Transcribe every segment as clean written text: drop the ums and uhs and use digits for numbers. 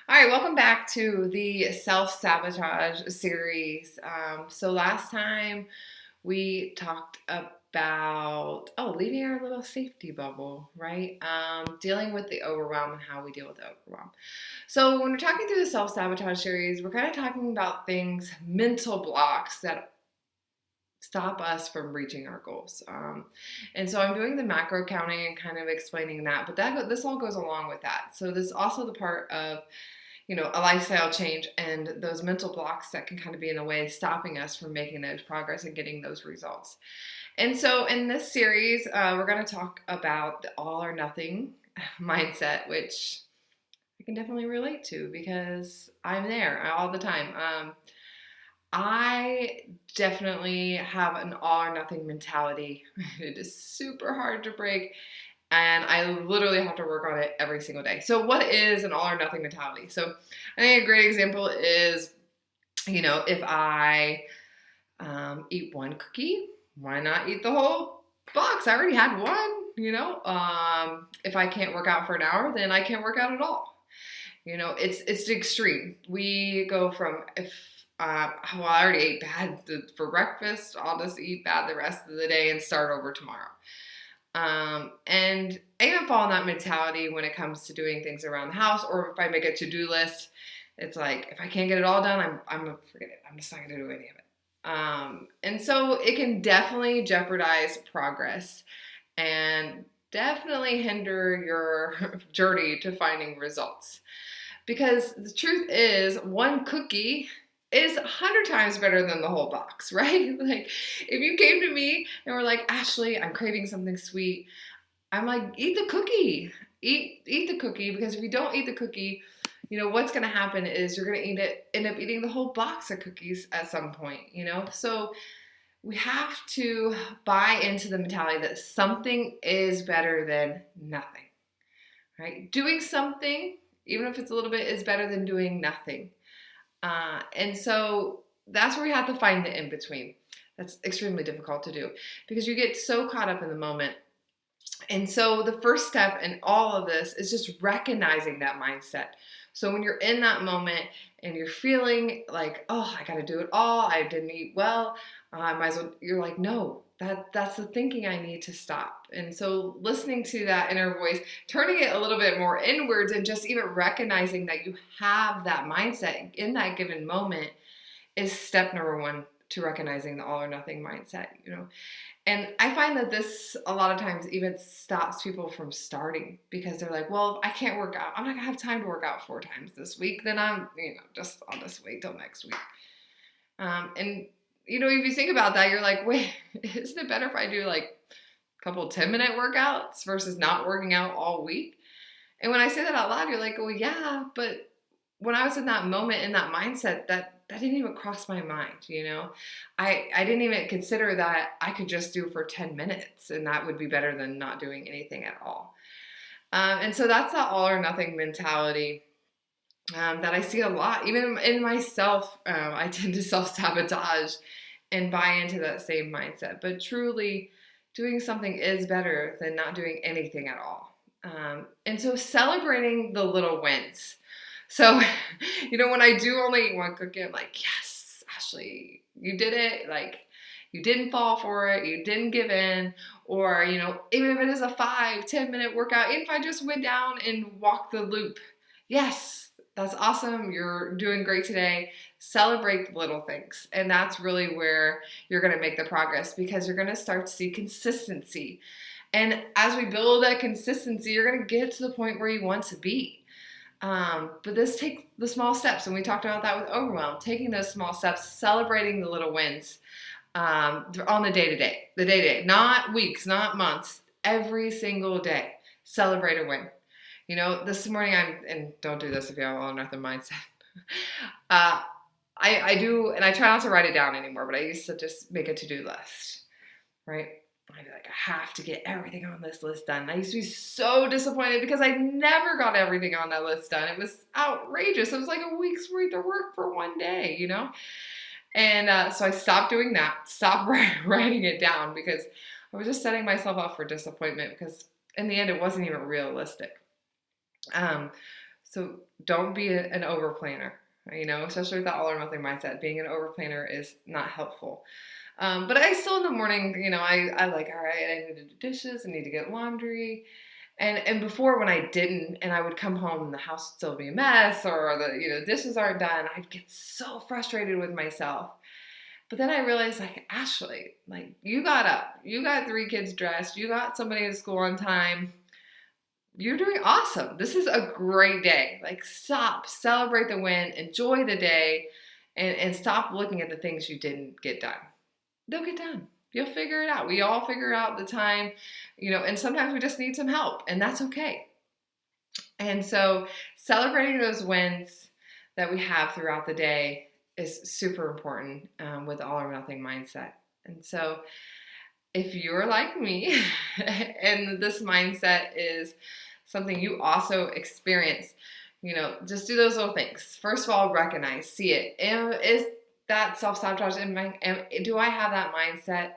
All right, welcome back to the self-sabotage series. So last time we talked about leaving our little safety bubble, right? Dealing with the overwhelm and how we deal with the overwhelm. So when we're talking through the self-sabotage series, we're kind of talking about things, mental blocks that stop us from reaching our goals. And so I'm doing the macro counting and kind of explaining that, but this all goes along with that. So this is also the part of a lifestyle change and those mental blocks that can kind of be in the way, stopping us from making those progress and getting those results. And so in this series, we're going to talk about the all or nothing mindset, which I can definitely relate to because I'm there all the time. I definitely have an all or nothing mentality. It is super hard to break, and I literally have to work on it every single day. So, what is an all or nothing mentality? So, I think a great example is, if I eat one cookie, why not eat the whole box? I already had one. If I can't work out for an hour, then I can't work out at all. It's the extreme. We go from I already ate bad for breakfast, I'll just eat bad the rest of the day and start over tomorrow. And I even fall in that mentality when it comes to doing things around the house, or if I make a to-do list, it's like, if I can't get it all done, I'm gonna forget it. I'm just not gonna do any of it. And so it can definitely jeopardize progress and definitely hinder your journey to finding results. Because the truth is, one cookie is 100 times better than the whole box, right? Like, if you came to me and were like, Ashley, I'm craving something sweet, I'm like, eat the cookie. Eat the cookie, because if you don't eat the cookie, what's going to happen is you're going to end up eating the whole box of cookies at some point, So we have to buy into the mentality that something is better than nothing, right? Doing something, even if it's a little bit, is better than doing nothing. And so that's where we have to find the in between. That's extremely difficult to do because you get so caught up in the moment. And so the first step in all of this is just recognizing that mindset. So when you're in that moment and you're feeling like, oh, I got to do it all, I didn't eat well, I might as well, you're like, no, that's the thinking I need to stop. And so listening to that inner voice, turning it a little bit more inwards, and just even recognizing that you have that mindset in that given moment is step number one to recognizing the all or nothing mindset, And I find that this a lot of times even stops people from starting, because they're like, well, I can't work out. I'm not gonna have time to work out 4 times this week. Then I'll just wait till next week. And if you think about that, you're like, wait, isn't it better if I do like a couple 10-minute workouts versus not working out all week? And when I say that out loud, you're like, well, yeah, but when I was in that moment, in that mindset, that didn't even cross my mind, I didn't even consider that I could just do for 10 minutes and that would be better than not doing anything at all. And so that's that all or nothing mentality that I see a lot, even in myself. I tend to self-sabotage and buy into that same mindset. But truly, doing something is better than not doing anything at all. And so celebrating the little wins. So, when I do only eat one cookie, I'm like, yes, Ashley, you did it. Like, you didn't fall for it. You didn't give in. Or, even if it is a 5-10 minute workout, even if I just went down and walked the loop, yes, that's awesome. You're doing great today. Celebrate the little things. And that's really where you're going to make the progress, because you're going to start to see consistency. And as we build that consistency, you're going to get to the point where you want to be. But this takes the small steps. And we talked about that with overwhelm, taking those small steps, celebrating the little wins on the day-to-day, not weeks, not months, every single day. Celebrate a win. This morning and don't do this if you have all or nothing mindset. I do, and I try not to write it down anymore, but I used to just make a to-do list, right? I'd be like, I have to get everything on this list done. I used to be so disappointed because I never got everything on that list done. It was outrageous. It was like a week's worth of work for one day, And so I stopped doing that, stopped writing it down, because I was just setting myself up for disappointment, because in the end, it wasn't even realistic. So don't be an over planner, especially with that all or nothing mindset. Being an over planner is not helpful. But I still in the morning, I like, all right, I need to do dishes, I need to get laundry. And before when I didn't, and I would come home and the house would still be a mess, or the dishes aren't done, I'd get so frustrated with myself. But then I realized, like, Ashley, like, you got up, you got 3 kids dressed, you got somebody to school on time. You're doing awesome. This is a great day. Like, stop, celebrate the win, enjoy the day, and stop looking at the things you didn't get done. They'll get done. You'll figure it out. We all figure out the time, and sometimes we just need some help, and that's okay. And so celebrating those wins that we have throughout the day is super important with all or nothing mindset. And so if you're like me and this mindset is something you also experience, just do those little things. First of all, recognize, see it. Is that self-sabotage in do I have that mindset?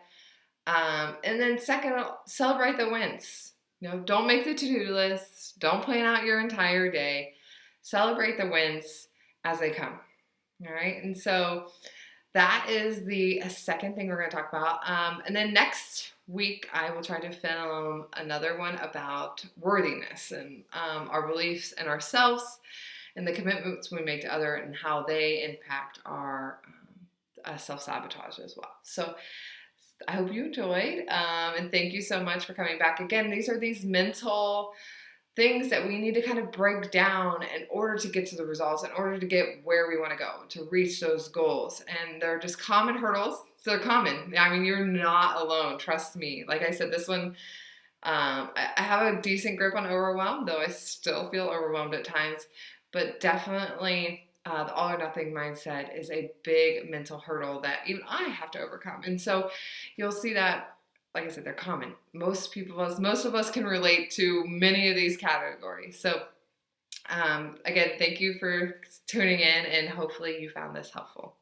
And then second, celebrate the wins. Don't make the to-do list. Don't plan out your entire day. Celebrate the wins as they come. All right. And so that is the second thing we're going to talk about. And then next week, I will try to film another one about worthiness and our beliefs in ourselves and the commitments we make to others and how they impact our self-sabotage as well. So I hope you enjoyed, and thank you so much for coming back. Again, these are these mental things that we need to kind of break down in order to get to the results, in order to get where we want to go, to reach those goals. And they're just common hurdles. So they're common. I mean, you're not alone. Trust me. Like I said, this one, I have a decent grip on overwhelm, though I still feel overwhelmed at times. But definitely the all or nothing mindset is a big mental hurdle that even I have to overcome. And so you'll see that, like I said, they're common. Most of us can relate to many of these categories. So again, thank you for tuning in, and hopefully you found this helpful.